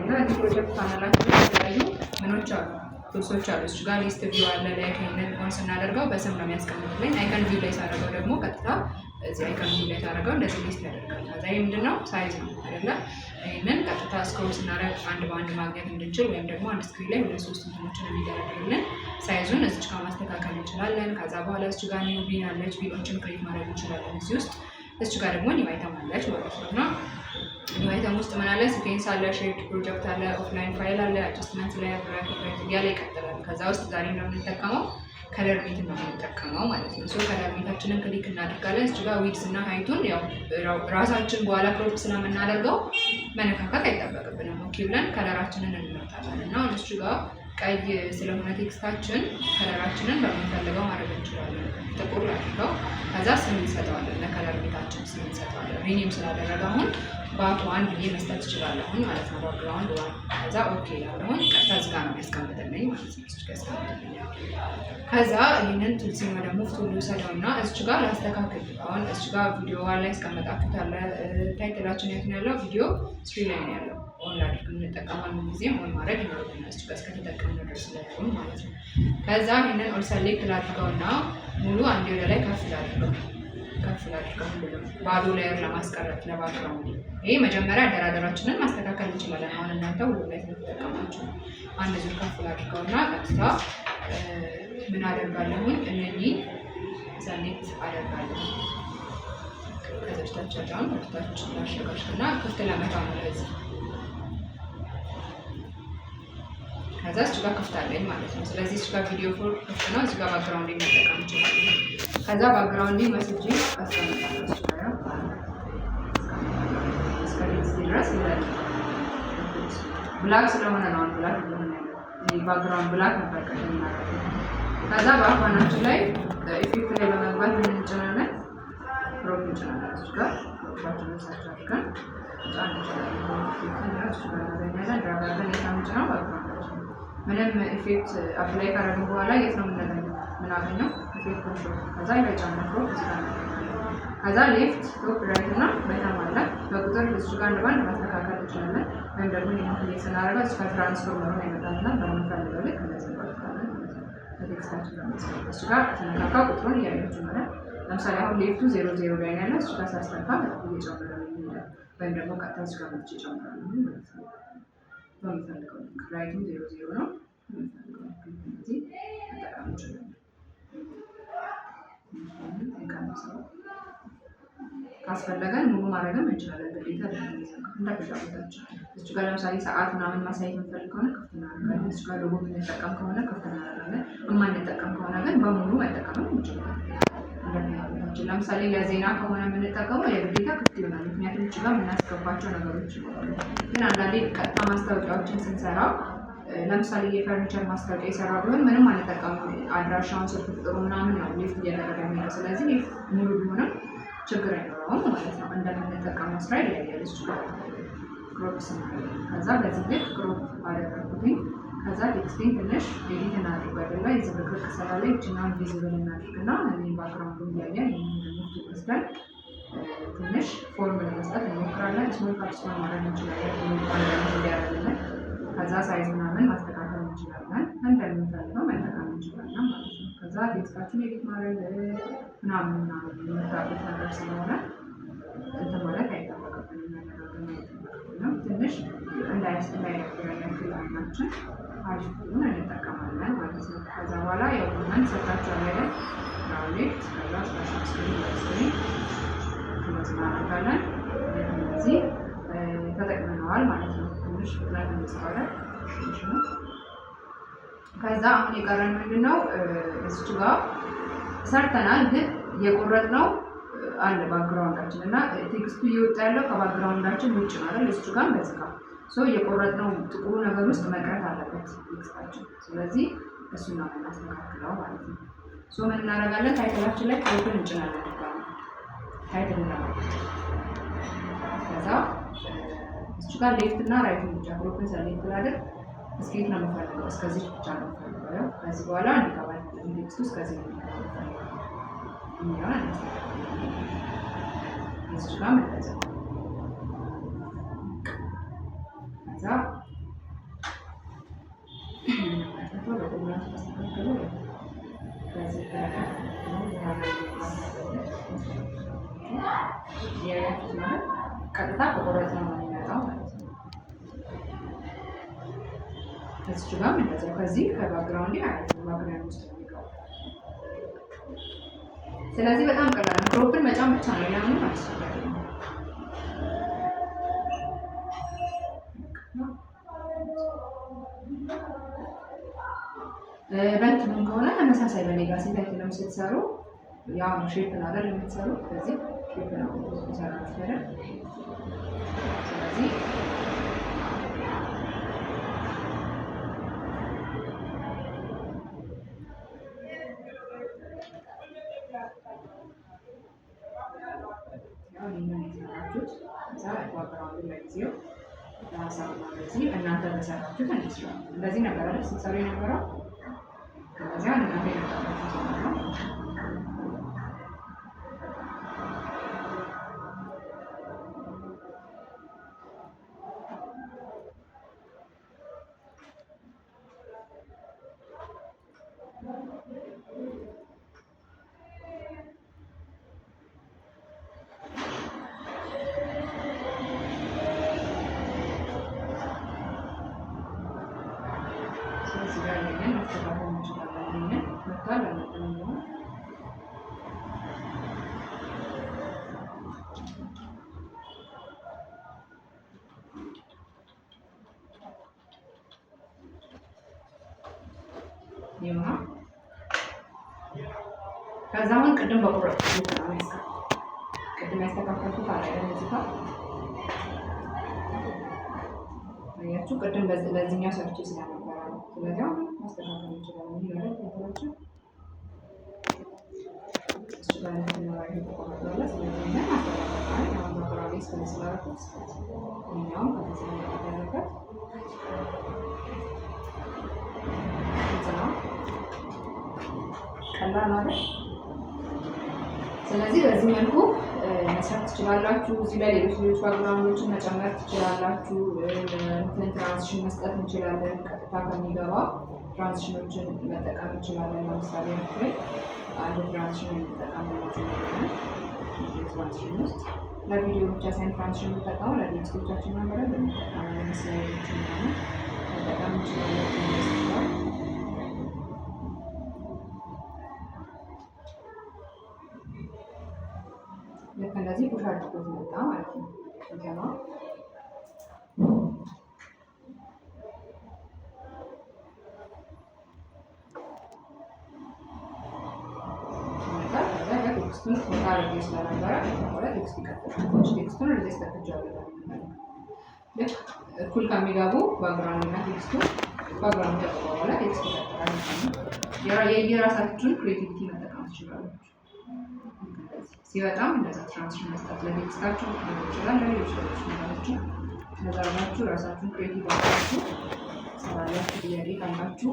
ከዛ እዚህ ፕሮጀክት ፓናላችን ላይ የተለያዩ ምኖች አሉ ቱልሶች አሉ። እሱ ጋር ሊስት ቪው አለ። ላይ ከይነን ኦን ስናደርገው በስም ነው የሚያስቀምጥልኝ። አይከን ቪው ላይ ሳደርገው ደግሞ ቀጥታ እዚህ አይከን ቪው ላይ ሳደርገው እንደዚህ ሊስት ያደርጋል። ከዛ ይሄ ምንድነው ሳይዝ ነው አይደለ? ይሄንን ቀጥታ ስክሮል ስናደርግ አንድ በአንድ ማግኘት እንድንችል ወይም ደግሞ አንድ ስክሪን ላይ ሁለት ሶስት እንትኖችን የሚደረግልን ሳይዙን እዚች ጋር ማስተካከል እንችላለን። ከዛ በኋላ እዚች ጋር ኒው ቢን አለች። ቢኖችን ክሬት ማድረግ እንችላለን እዚህ ውስጥ። እዚች ጋር ደግሞ ኒው አይተም አለች ማለት ነው። እና ኒው አይተም ውስጥ ምን አለ? ሲኩዌንስ አለ፣ ሼርድ ፕሮጀክት አለ፣ ኦፍላይን ፋይል አለ፣ አድጀስትመንት ላይ ግራፊክ እያለ ይቀጥላል። ከዛ ውስጥ ዛሬ ነው የምንጠቀመው ከለር ሜት ነው የምንጠቀመው ማለት ነው። ሶ ከለር ሜታችንን ክሊክ እናደርጋለን። እዚህ ጋር ዊድስ እና ሃይቱን ያው ራሳችን በኋላ ክሮፕ ስለምናደርገው መነካካት አይጠበቅብንም። ኦኬ ብለን ከለራችንን እንመርጣለን እና እዚህ ጋር ቀይ ስለሆነ ቴክስታችን ከለራችንን በምንፈልገው ማድረግ እንችላለን። ጥቁር አድርገው ከዛ ስም እንሰጠዋለን። ለከለር ሜታችን ስም እንሰጠዋለን። ሪኔም ስላደረገ አሁን ባክ ዋን ብዬ መስጠት እችላለሁ ማለት ነው። ባክግራውንድ ዋን ከዛ ኦኬ ያለውን ቀጥታ እዚህ ጋር ነው የሚያስቀምጥልኝ ማለት ነው። እዚህ ጋር ያስቀምጥልኛል። ከዛ ይህንን ቱልሲማ ደግሞ ቱል ውሰደውና እዚህ ጋር ላስተካክል። አሁን እዚህ ጋር ቪዲዮ ላይ ያስቀመጣችሁት አለ። ታይትላችን የት ነው ያለው? ቪዲዮ ስክሪን ላይ ነው ያለው። ኦን ላድርግ እንጠቀማለን ጊዜም ኦን ማድረግ ይኖርብናል። እዚህ ጋር እስከተጠቀምነው ድረስ ላይ ማለት ነው። ከዛ ይህንን ኦል ሰሌክት ላድርገውና ሙሉ አንዴ ወደ ላይ ከፍ ላድርገው ሁሉንም ባዶ ላየር ለማስቀረት ለባክግራውንድ። ይሄ መጀመሪያ አደራደራችንን ማስተካከል እንችላለን። አሁን እናንተ ሁሉ ላይ ተጠቀማችሁ አንድ ዙር ከፍ ላድርገውና ቀጥታ ምን አደርጋለሁኝ? እነኚህ ሰሌክት አደርጋለሁ። ከዘርታቻቸውን ወርታች ላሸጋሽና ክፍት ለመታ ነው ለዚህ። ከዛ እዚህ ጋር ክፍት አለኝ ማለት ነው። ስለዚህ እዚህ ጋር ቪዲዮ ፎር ክፍት ነው። እዚህ ጋር ባክግራውንድ መጠቀም እንችላለን። ከዛ ባክግራውንድ መስጂ አስቀምጣለሁ። እስከዚህ ድረስ ይላል። ብላክ ስለሆነ ነው ብላክ ስለሆነ ነው ባክግራውንድ ብላክ መጠቀም ማለት ነው። ከዛ በአፋናችን ላይ ኢፌክት ላይ በመግባት ምን እንጭናለን? ክሮፕ እንጭናለን። እዚህ ጋር ክሮፓችንን ሰርች አድርገን ጫን እንችላለን። ኢፌክት ነው ያለን ድራጋለን የታምጭናው ባክግራውንዳችን ምንም ኢፌክት አፕላይ ካደረግን በኋላ የት ነው የምናገኘው? ኢፌክት ኮንትሮል ከዛ ይጫን ነው ከዛ ሌፍት ቶፕ ራይት እና በተም አለ። በቁጥር እዚህ ጋር እንደባንድ ማስተካከል እንችላለን። ወይም ደግሞ ይሄን ክሊክ ስናደርገው እዚህ ጋር ትራንስፎርመሩን ያመጣልና በምንፈልገው ልክ እንደዚህ ባክግራውንድ ለቴክስታችን ለማስቀመጥ እዚህ ጋር ስንካካ ቁጥሩን እያያችሁ ማለት ለምሳሌ አሁን ሌፍቱ 00 ላይ ያለ እዚህ ጋር ሳስተካ እየጨመረ ነው። ወይም ደግሞ ቀጥታ እዚህ ጋር መጥቼ እጨምራለሁ ማለት ነው። በምንፈልገው ልክ ራይቱ 00 ነው። በምንፈልገው ልክ እንደዚህ መጠቀም እንችላለን። ካስፈለገን ሙሉ ማድረግም እንችላለን። ግዴታ እንደፈለጋችሁ እዚህ ጋር ለምሳሌ ሰዓት ምናምን ማሳየት የምንፈልግ ከሆነ ክፍት እናደርጋለን። እዚህ ጋር ሎጎ የምንጠቀም ከሆነ ክፍት እናደርጋለን። የማንጠቀም ከሆነ ግን በሙሉ መጠቀም እንችላለን። ለምሳሌ ለዜና ከሆነ የምንጠቀመው የግዴታ ክፍት ይሆናል። ምክንያቱም እዚህ ጋር የምናስገባቸው ነገሮች ይኖራሉ። ግን አንዳንዴ ቀጥታ ማስታወቂያዎችን ስንሰራ ለምሳሌ የፈርኒቸር ማስታወቂያ የሰራ ቢሆን ምንም አንጠቀምም። አድራሻውን ስልክ ቁጥሩ ምናምን ነው ሊስት እያደረገ የሚለው። ስለዚህ ሙሉ ቢሆንም ችግር አይኖረውም ማለት ነው። እንደምንጠቀመው ስራ ይለያያል። እሱ ጋር ክሮፕ ስናደርግ ከዛ በዚህ ልክ ክሮፕ አደረግኩትኝ። ከዛ ቴክስቲንግ ትንሽ ኤዲት እናድርግ ላይ ዝብርቅርቅ ስላለ ይችኛውን ቪዚብል እናድርግና እኔ ባክግራውንዱ እያየን ይህንን ወስደን ትንሽ ፎርም ለመስጠት እንሞክራለን። ስሞል ካፕስቶን ማድረግ እንችላለን እንዲያደርግልን። ከዛ ሳይዝ ምናምን ማስተካከል እንችላለን። እንደምንፈልገው መጠቀም እንችላለን ማለት ነው። ከዛ ቴክስታችን ኤዲት ማድረግ ምናምን የምታውቁት ነገር ስለሆነ እንትን ማለት አይጠበቅብንም። መነጋገር አይጠበቅብንም። ትንሽ እንዳያስጠላያለን ያክል አይናችን አሪፉን እንጠቀማለን ማለት ነው። ከዛ በኋላ የሁሉን ሰጣቸው ላይ ፕሮጀክት ከዛ ስፔሻል ክሎዝ እናደርጋለን። እነዚህ ተጠቅመነዋል ማለት ነው። ትንሽ ፍጥነት እንስራለን ትንሽ ነው። ከዛ አሁን የቀረን ምንድነው? እዚህ ጋር ሰርተናል፣ ግን የቆረጥነው አለ ባክግራውንዳችን እና ቴክስቱ እየወጣ ያለው ከባክግራውንዳችን ውጭ ነው አይደል? እዚህ ጋር በዝጋ የቆረጥነው ጥቁሩ ነገር ውስጥ መቅረት አለበት ቴክስታችን። ስለዚህ እሱን ነው የምናስተካክለው ማለት ነው። ምን እናደርጋለን? ታይትላችን ላይ ክሮፕን እንጭናለን። ታይትል እናደርጋለን። ከዛ እዚህ ጋር ሌፍት እና ራይትን ብቻ ክሮፕን ሰሌክት ላድርግ። እስኬት ነው የምፈልገው፣ እስከዚህ ብቻ ነው የምፈልገው። ከዚህ በኋላ እንዲገባል ቴክስቱ እስከዚህ ነው የምፈልገው። እኛን እዚህ ጋር መለዘ። ከዛ በቁመት ተስተካከለ በዚህ የያችሁት ማለት ቀጥታ በቆረጥ ነው የሚመጣው ማለት ነው። እዚህ ጋር እንደዚያው ከዚህ ከባክግራውንድ ባክግራውንድ ውስጥ ነው የሚገባው። ስለዚህ በጣም ቀላል ነው። ክሮፕን መጫን ብቻ ነው ያንን አስፈላጊ ነው። በእንትንም ከሆነ ተመሳሳይ በሌጋሲ ታይትልም ስትሰሩ ያው ሼፕ ነው አይደል የምትሰሩት። ስለዚህ ሼፕ ነው የምትሰራችሁ አይደል። ስለዚህ ያው ይሄንን የሰራችሁት እዛ ባክግራውንድ ላይ ጊዜው ራሳውና በዚህ እናንተ በሰራችሁት እንደዚህ ነበር አይደል ስትሰሩ የነበረው። ከዚያ እናንተ የነበራችሁት ነው። ከዛ አሁን ቅድም በቁረጥ ቅድም ያስተካከልኩት አለ እዚህ ጋር አያችሁ። ቅድም በዚህኛው ሰርቼ ስለነበረ ነው። ስለዚህ አሁን ማስተካከል እንችላለን። ይሄ ማለት ነው እሱ ጋር ነው ተቆራረጠ። ስለዚህ እና ማስተካከል አሁን በቁራሌ ስለስላልኩት እኛም ከዚህ ያደረገ ቀላል ነው አይደል? ስለዚህ በዚህ መልኩ መስራት ትችላላችሁ። እዚህ ላይ ሌሎች ባክግራውንዶችን መጨመር ትችላላችሁ። እንትን ትራንዚሽን መስጠት እንችላለን። ቀጥታ ከሚገባ ትራንዚሽኖችን መጠቀም እንችላለን። ለምሳሌ ላይ አንድ ትራንዚሽን እንጠቀምላችሁ ነው። ትራንዚሽን ውስጥ ለቪዲዮ ብቻ ሳይሆን ትራንዚሽን እንጠቀመው ለቴክስቶቻችን ነበር ለምንጠቀመው መስላዮችን ነው መጠቀም እንችላለን። ልክ እንደዚህ ፑሽ አድርጎት መጣ ማለት ነው። ገና ቴክስቱን ፎታ አድርጌ ስለነበረ ቴክስት ይቀጥላል። ቴክስቱን ወደዚህ አስተካክላለሁ። ልክ እኩል ከሚገቡ ባክግራውንድ እና ቴክስቱ ባክግራውንድ ከገባ በኋላ ቴክስት ይቀጥላል። የራሳችሁን ክሬቲቪቲ መጠቀም ትችላላችሁ። ሲወጣም እንደዛ ትራንዚሽን መስጠት ለቴክስታችሁ ይችላል። ለሌሎች ነገሮችን ነዛርጋችሁ ራሳችሁን ክሬቲቭ አድርጋችሁ ሰራላችሁ። ጥያቄ ካላችሁ